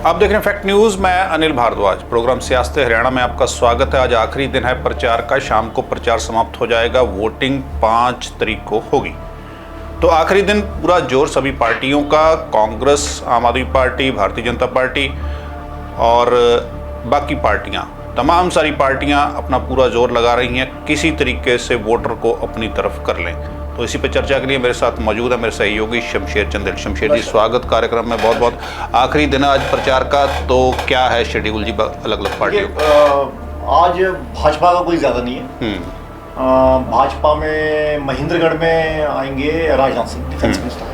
आप देख रहे हैं फैक्ट न्यूज़। मैं अनिल भारद्वाज। प्रोग्राम सियासत हरियाणा में आपका स्वागत है। आज आखिरी दिन है प्रचार का। शाम को प्रचार समाप्त हो जाएगा। वोटिंग 5 तारीख को होगी। तो आखिरी दिन पूरा जोर सभी पार्टियों का, कांग्रेस, आम आदमी पार्टी, भारतीय जनता पार्टी और बाकी पार्टियां, तमाम सारी पार्टियां अपना पूरा जोर लगा रही हैं किसी तरीके से वोटर को अपनी तरफ कर लें। तो इसी पर चर्चा के लिए मेरे साथ मौजूद है मेरे सहयोगी शमशेर चंदेल। शमशेर जी, स्वागत कार्यक्रम में। बहुत बहुत आखिरी दिन है आज प्रचार का, तो क्या है शेड्यूल जी अलग अलग पार्टियों का? आज भाजपा का कोई ज़्यादा नहीं है। भाजपा में महेंद्रगढ़ में आएंगे राजनाथ सिंह, डिफेंस मिनिस्टर।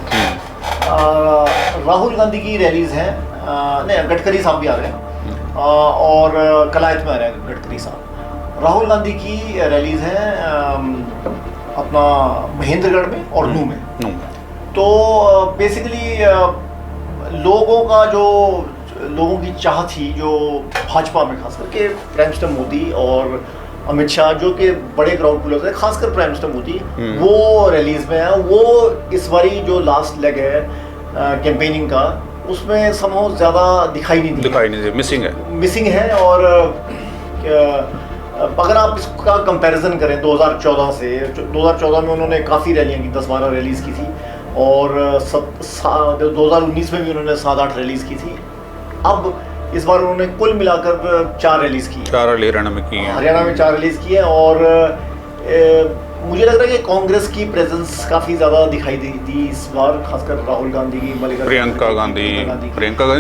राहुल गांधी की रैलीज हैं, नहीं गडकरी साहब भी आ रहे हैं, और कलायत में आ रहे हैं गडकरी साहब। राहुल गांधी की रैलीज हैं अपना महेंद्रगढ़ में और नू में। तो बेसिकली लोगों की चाह थी जो भाजपा में, खास करके प्राइम मिनिस्टर मोदी और अमित शाह, जो कि बड़े क्राउड पुलर्स हैं, खासकर प्राइम मिनिस्टर मोदी, वो रैलीज में है। वो इस बारी जो लास्ट लेग है कैंपेनिंग का, उसमें समहाउ ज़्यादा दिखाई नहीं दी, मिसिंग है। और अगर आप इसका कंपैरिजन करें 2014 से, 2014 में उन्होंने काफ़ी रैलियाँ की, 10-12 रैलीज़ की थी, और 2019 में भी उन्होंने 7-8 रैलीज़ की थी। अब इस बार उन्होंने कुल मिलाकर 4 रैलीज़ की, 4 हरियाणा में की हैं। हरियाणा में 4 रैलीज़ की हैं। और मुझे लग रहा है कि कांग्रेस की प्रेजेंस काफ़ी ज़्यादा दिखाई दी इस बार, खासकर राहुल गांधी की, प्रियंका गांधी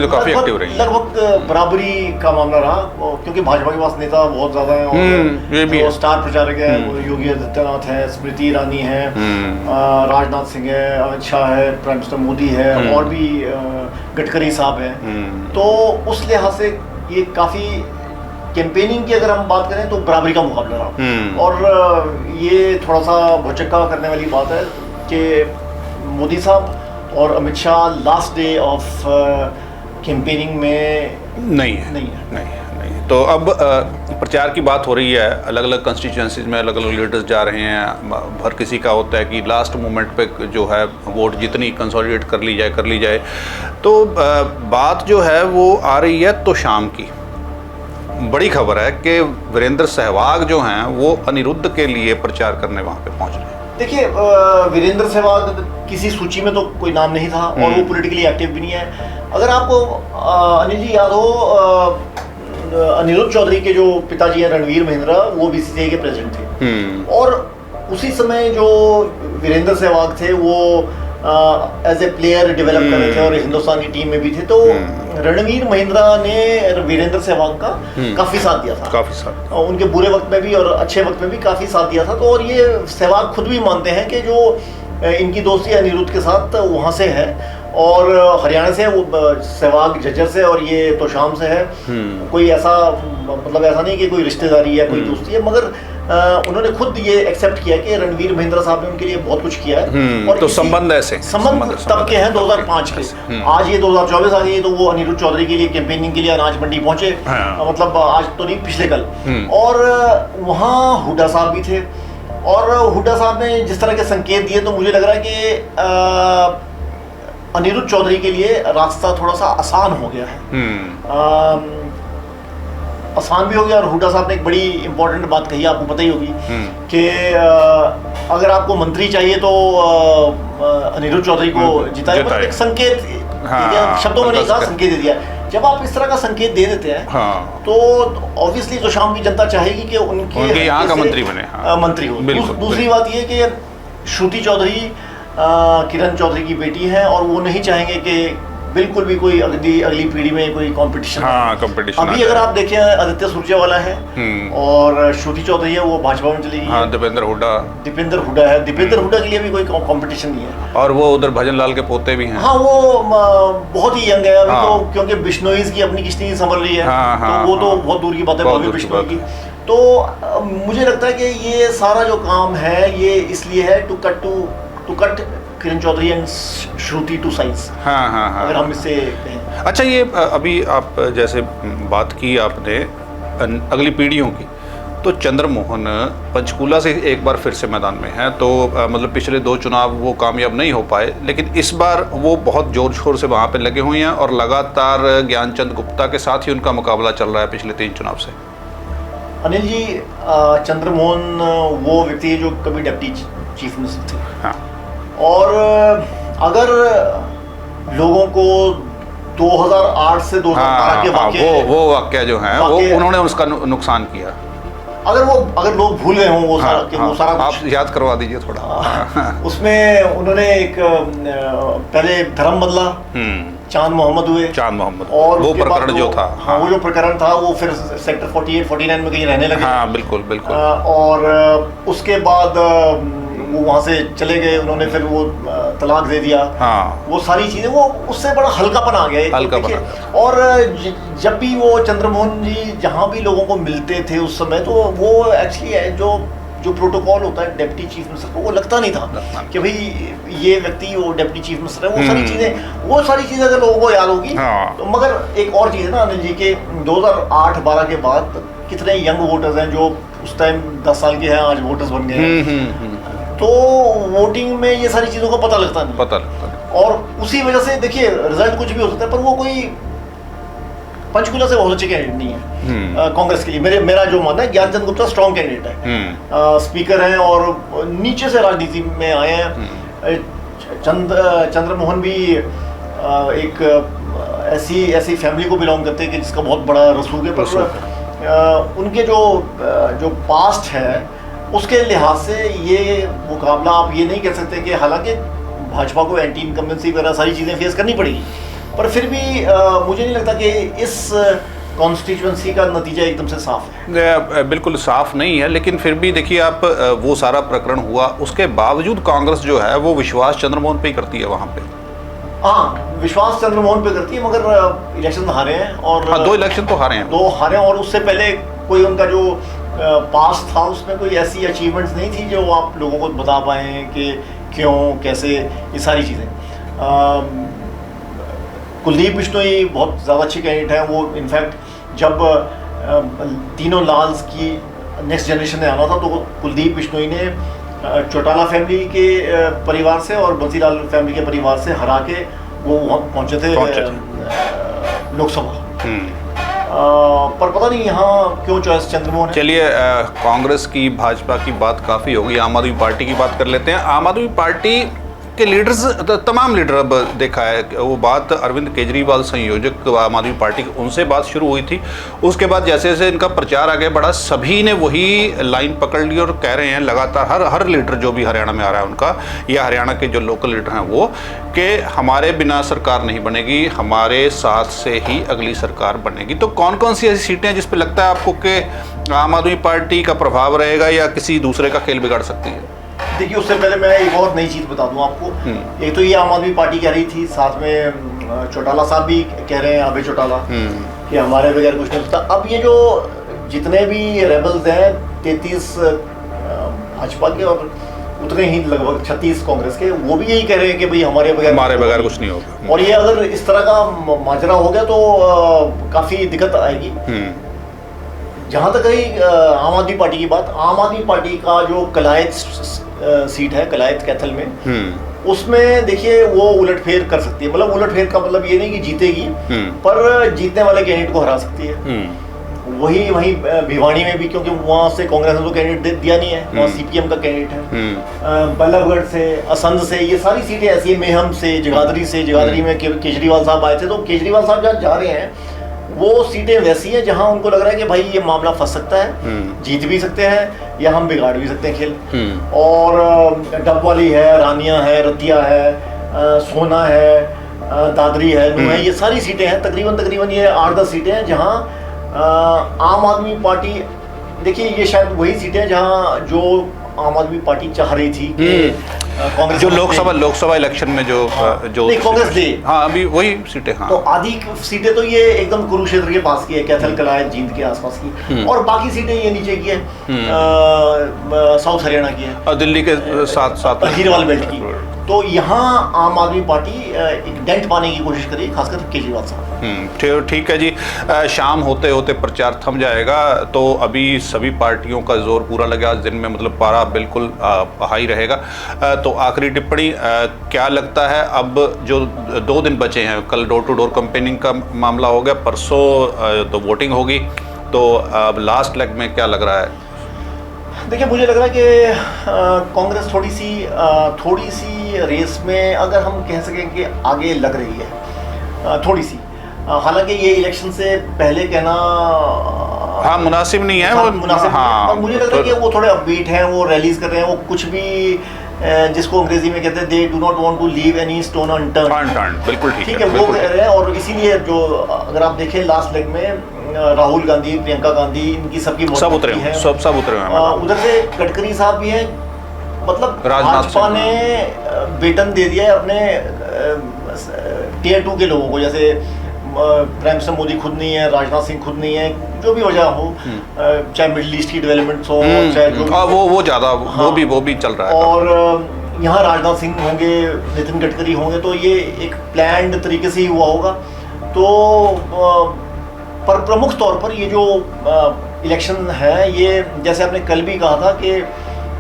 तो काफ़ी एक्टिव रही, लगभग बराबरी का मामला रहा, क्योंकि भाजपा के पास नेता बहुत ज़्यादा हैं, और ये भी स्टार प्रचारक हैं, योगी आदित्यनाथ है, स्मृति ईरानी है, राजनाथ सिंह है, अमित शाह है, प्राइम मिनिस्टर मोदी है, और भी गडकरी साहब हैं। तो उस लिहाज से ये काफ़ी कैंपेनिंग की अगर हम बात करें तो बराबरी का मुकाबला रहा। और ये थोड़ा सा भौचक्का करने वाली बात है कि मोदी साहब और Amit Shah last day of campaigning में नहीं है। तो अब प्रचार की बात हो रही है, अलग अलग कंस्टिट्यूएंसीज में अलग अलग लीडर्स जा रहे हैं। हर किसी का होता है कि लास्ट मोमेंट पे जो है वोट जितनी कंसोलिडेट कर ली जाए। तो बात जो है वो आ रही है तो शाम की बड़ी खबर है कि वीरेंद्र सहवाग जो हैं वो अनिरुद्ध के लिए प्रचार करने वहाँ पे पहुँच रहे हैं। देखिए, वीरेंद्र सहवाग किसी सूची में तो कोई नाम नहीं था, और वो पॉलिटिकली एक्टिव भी नहीं है। अगर आपको अनिल जी याद हो, अनिरुद्ध चौधरी के जो पिताजी हैं रणवीर महिंद्रा, वो बीसीसीआई के प्रेसिडेंट थे, और उसी समय जो वीरेंद्र सहवाग थे वो एज ए प्लेयर डेवलप कर रहे थे और हिंदुस्तानी टीम में भी थे। तो रणवीर महिंद्रा ने वीरेंद्र सहवाग का काफी साथ दिया था, उनके बुरे वक्त में भी और अच्छे वक्त में भी काफी साथ दिया था। तो और ये सहवाग खुद भी मानते हैं कि जो इनकी दोस्ती अनिरुद्ध के साथ वहाँ से है, और हरियाणा से, वो सहवाग झज्जर से और ये तोशाम से है। कोई ऐसा मतलब ऐसा नहीं कि कोई रिश्तेदारी है, कोई दोस्ती है, मगर उन्होंने खुद ये एक्सेप्ट किया कि रणवीर महिंद्रा साहब ने उनके लिए बहुत कुछ किया है। और तो संबंध तब के हैं 2005 के। आज ये 2024 आ गई, तो वो अनिरुद्ध चौधरी के लिए कैंपेनिंग के लिए अनाज मंडी पहुंचे, मतलब आज तो नहीं, पिछले कल। और वहाँ हुड्डा साहब भी थे, और हुड्डा साहब ने जिस तरह के संकेत दिए, तो मुझे लग रहा है कि अनिरुद्ध चौधरी के लिए रास्ता थोड़ा सा आसान हो गया है। आसान भी हो गया। और हुड्डा साहब ने एक बड़ी इंपॉर्टेंट बात कही, आपको पता ही होगी, कि अगर आपको मंत्री चाहिए तो अनिरुद्ध चौधरी को जिताए। मतलब एक संकेत, शब्दों में नहीं कहा, संकेत दे दिया। जब आप इस तरह का संकेत दे देते हैं, तो ऑब्वियसली तो शाम की जनता चाहेगी कि उनके यहाँ का मंत्री बने, मंत्री हो। दूसरी बात ये कि श्रुति चौधरी किरण चौधरी की बेटी है, और वो नहीं चाहेंगे कि बिल्कुल भी कोई अगली पीढ़ी में कोई कंपटीशन। अभी अगर आप देखें, आदित्य सुरजेवाला है और श्रुति चौधरी है, वो भाजपा में चली गई। दीपेंद्र हुड्डा है। दीपेंद्र हुड्डा के लिए भी कोई कंपटीशन नहीं है। और वो उधर भजन लाल के पोते भी हैं। हाँ, वो बहुत ही यंग है अभी, तो क्योंकि बिश्नोईज की अपनी किश्ती संभल रही है, तो वो तो बहुत दूर की बात है बिश्नोई की। तो मुझे लगता है कि ये सारा जो काम है ये इसलिए है to cut Kiran Chaudhary and Shruti to size. अगर हम इससे कहें। अच्छा, ये अभी आप जैसे बात की आपने अगली पीढ़ियों की, तो चंद्रमोहन पंचकूला से एक बार फिर से मैदान में हैं, तो मतलब पिछले 2 चुनाव वो कामयाब नहीं हो पाए, लेकिन इस बार वो बहुत जोर शोर से वहाँ पे लगे हुए हैं और लगातार ज्ञानचंद गुप्ता के साथ ही उनका मुकाबला चल रहा है पिछले 3 चुनाव से। अनिल जी, चंद्रमोहन वो व्यक्ति है जो कभी डिप्टी चीफ मिनिस्टर थे। हाँ। और अगर लोगों को 2008 से 2012 के वाक़ये, वो वाक़या जो है वो उन्होंने उसका नुकसान किया। अगर लोग भूल गए हों वो सारा कि वो सारा आप याद करवा दीजिए थोड़ा। उसमें उन्होंने एक पहले धर्म बदला, चांद मोहम्मद हुए, और वो प्रकरण जो था, हाँ, वो जो प्रकरण था वो फिर सेक्टर 48-49 में कहीं रहने लगे। हाँ, बिल्कुल। और उसके बाद वो वहाँ से चले गए, उन्होंने फिर वो तलाक दे दिया। हाँ। वो सारी चीज़ें, वो उससे बड़ा हल्कापन आ गया। और जब भी वो चंद्रमोहन जी जहाँ भी लोगों को मिलते थे उस समय, तो वो एक्चुअली जो प्रोटोकॉल होता है डिप्टी चीफ मिनिस्टर को, वो लगता नहीं था कि भाई ये व्यक्ति वो डिप्टी चीफ मिनिस्टर है। वो सारी चीज़ें अगर लोगों को याद होगी। तो मगर एक और चीज़ है ना अनिल जी के 2008-12 के बाद कितने यंग वोटर्स हैं जो उस टाइम 10 साल के हैं, आज वोटर्स बन गए हैं। तो वोटिंग में ये सारी चीज़ों का पता लगता नहीं। और उसी वजह से देखिए रिजल्ट कुछ भी हो सकता है, पर वो कोई पंचकूला से बहुत अच्छे कैंडिडेट नहीं है कांग्रेस के लिए। मेरा जो मानना है, ज्ञानचंद गुप्ता स्ट्रॉन्ग कैंडिडेट है, स्पीकर हैं और नीचे से राजनीति में आए हैं। चंद्रमोहन भी एक ऐसी फैमिली को बिलोंग करते हैं कि जिसका बहुत बड़ा रसूख है, पर उनके जो पास्ट है उसके लिहाज से ये मुकाबला आप ये नहीं कह सकते कि हालांकि भाजपा को एंटी इनकम्बेंसी वगैरह सारी चीज़ें फेस करनी पड़ेगी, पर फिर भी मुझे नहीं लगता कि इस कॉन्स्टिट्यूंसी का नतीजा एकदम से साफ है। बिल्कुल साफ नहीं है, लेकिन फिर भी देखिए आप, वो सारा प्रकरण हुआ, उसके बावजूद कांग्रेस जो है वो विश्वास चंद्रमोहन पे ही करती है वहाँ पे। हाँ, विश्वास चंद्रमोहन पे करती है, मगर इलेक्शन हारे हैं। और 2 इलेक्शन तो हारे हैं, 2 हारे, और उससे पहले कोई उनका जो पास था उसमें कोई ऐसी अचीवमेंट्स नहीं थी जो आप लोगों को बता पाए कि क्यों, कैसे, ये सारी चीज़ें। कुलदीप बिश्नोई बहुत ज़्यादा अच्छे कैंडिडेट हैं। वो इनफैक्ट जब तीनों लाल्स की नेक्स्ट जनरेशन में आना था, तो कुलदीप बिश्नोई ने चौटाला फैमिली के परिवार से और बंसीलाल फैमिली के परिवार से हरा के वो वहाँ पहुँचे थे लोकसभा। पर पता नहीं यहाँ क्यों चॉइस चंद्रमोहन है। चलिए, कांग्रेस की, भाजपा की बात काफ़ी होगी, आम आदमी पार्टी की बात कर लेते हैं। आम आदमी पार्टी के लीडर्स, तमाम लीडर, अब देखा है वो बात अरविंद केजरीवाल संयोजक आम आदमी पार्टी, उनसे बात शुरू हुई थी। उसके बाद जैसे जैसे इनका प्रचार आगे बढ़ा, सभी ने वही लाइन पकड़ ली और कह रहे हैं लगातार, हर लीडर जो भी हरियाणा में आ रहा है उनका, या हरियाणा के जो लोकल लीडर हैं वो, कि हमारे बिना सरकार नहीं बनेगी, हमारे साथ से ही अगली सरकार बनेगी। तो कौन कौन सी ऐसी सीटें हैं जिस पर लगता है आपको कि आम आदमी पार्टी का प्रभाव रहेगा या किसी दूसरे का खेल बिगाड़ सकती है? देखिए, उससे पहले मैं एक और नई चीज़ बता दूं आपको। एक तो ये आम आदमी पार्टी कह रही थी, साथ में चौटाला साहब भी कह रहे हैं, अभय चौटाला, कि हमारे बगैर कुछ नहीं होता। अब ये जो जितने भी रेबल्स हैं, 33 भाजपा के और उतने ही लगभग 36 कांग्रेस के, वो भी यही कह रहे हैं कि भाई हमारे बगैर कुछ नहीं होगा। और ये अगर इस तरह का माजरा हो गया तो काफ़ी दिक्कत आएगी। जहाँ तक रही आम आदमी पार्टी की बात, आम आदमी पार्टी का जो कलायत सीट है, कलायत कैथल में, उसमें देखिए वो उलटफेर कर सकती है। मतलब उलटफेर का मतलब ये नहीं कि जीतेगी, पर जीतने वाले कैंडिडेट को हरा सकती है। वही भिवानी में भी, क्योंकि वहाँ से कांग्रेस ने तो कैंडिडेट दिया नहीं है, वहाँ सीपीएम का कैंडिडेट है। बल्लभगढ़ से, असंध से, ये सारी सीटें ऐसी है, मेहम से, जगाधरी में केजरीवाल साहब आए थे, तो केजरीवाल साहब जहाँ जा रहे हैं वो सीटें वैसी हैं जहां उनको लग रहा है कि भाई ये मामला फंस सकता है, जीत भी सकते हैं या हम बिगाड़ भी सकते हैं खेल। और डबवाली है, रानिया है, रतिया है, सोना है, दादरी है, नू है, ये सारी सीटें हैं। तकरीबन ये 8-10 सीटें हैं जहां आम आदमी पार्टी, देखिए ये शायद वही सीटें हैं जहां जो आम आदमी पार्टी चाह रही थी कि कांग्रेस जो लोकसभा इलेक्शन में जो कांग्रेस दे, हाँ अभी वही सीटें, हाँ तो आधी सीटें तो ये एकदम कुरुक्षेत्र के पास की है, कैथल, कलायत, जींद के आसपास की, और बाकी सीटें ये नीचे की है, साउथ हरियाणा की है, और दिल्ली के साथ हीरवाल बेल्ट की। तो यहाँ आम आदमी पार्टी एक डेंट पाने की कोशिश करेगी, खासकर केजरीवाल साहब। ठीक है जी। शाम होते होते प्रचार थम जाएगा, तो अभी सभी पार्टियों का जोर पूरा लगा, आज दिन में मतलब पारा बिल्कुल हाई रहेगा। तो आखिरी टिप्पणी, क्या लगता है अब जो 2 दिन बचे हैं, कल डोर टू डोर कैंपेनिंग का मामला हो गया, परसों तो वोटिंग होगी, तो अब लास्ट लेग में क्या लग रहा है? देखिए, मुझे लग रहा है कि कांग्रेस थोड़ी सी रेस में, अगर हम कह सकें कि आगे लग रही है थोड़ी सी। हालांकि ये इलेक्शन से पहले कहना हाँ मुनासिब नहीं है, वो मुनासिब हाँ, और मुझे लग रहा है कि वो थोड़े अपबीट हैं, वो रैलीज कर रहे हैं, वो कुछ भी जिसको अंग्रेजी में कहते हैं they do not want to leave any stone unturned. बिल्कुल ठीक है, वो कह रहे हैं। और इसीलिए जो अगर आप देखें लास्ट लेग में राहुल गांधी, प्रियंका गांधी, इनकी सबकी सब उतरे हैं, सब उतरे हैं। उधर से गडकरी साहब भी हैं, मतलब भाजपा ने वेतन दे दिया है अपने टियर 2 के लोगों को, जैसे प्राइम मिनिस्टर मोदी खुद नहीं है, राजनाथ सिंह खुद नहीं है, जो भी वजह हो, चाहे मिडिल ईस्ट की डेवलपमेंट्स हो, चाहे जो वो ज़्यादा वो भी चल रहा है। और यहाँ राजनाथ सिंह होंगे, नितिन गडकरी होंगे, तो ये एक प्लान्ड तरीके से ही हुआ होगा। तो पर प्रमुख तौर पर ये जो इलेक्शन है, ये जैसे आपने कल भी कहा था कि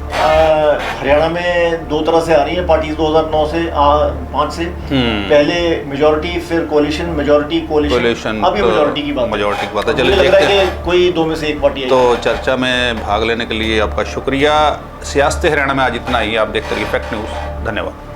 हरियाणा में 2 तरह से आ रही है पार्टीज 2009 से 5 से, पहले मेजॉरिटी, फिर कोalition, मेजॉरिटी कोalition, अभी मेजॉरिटी की बात है। चलिए देखते हैं कोई 2 में से एक पार्टी। तो चर्चा में भाग लेने के लिए आपका शुक्रिया। सियासत हरियाणा में आज इतना ही। आप देखते रहिए फैक्ट न्यूज़। धन्यवाद।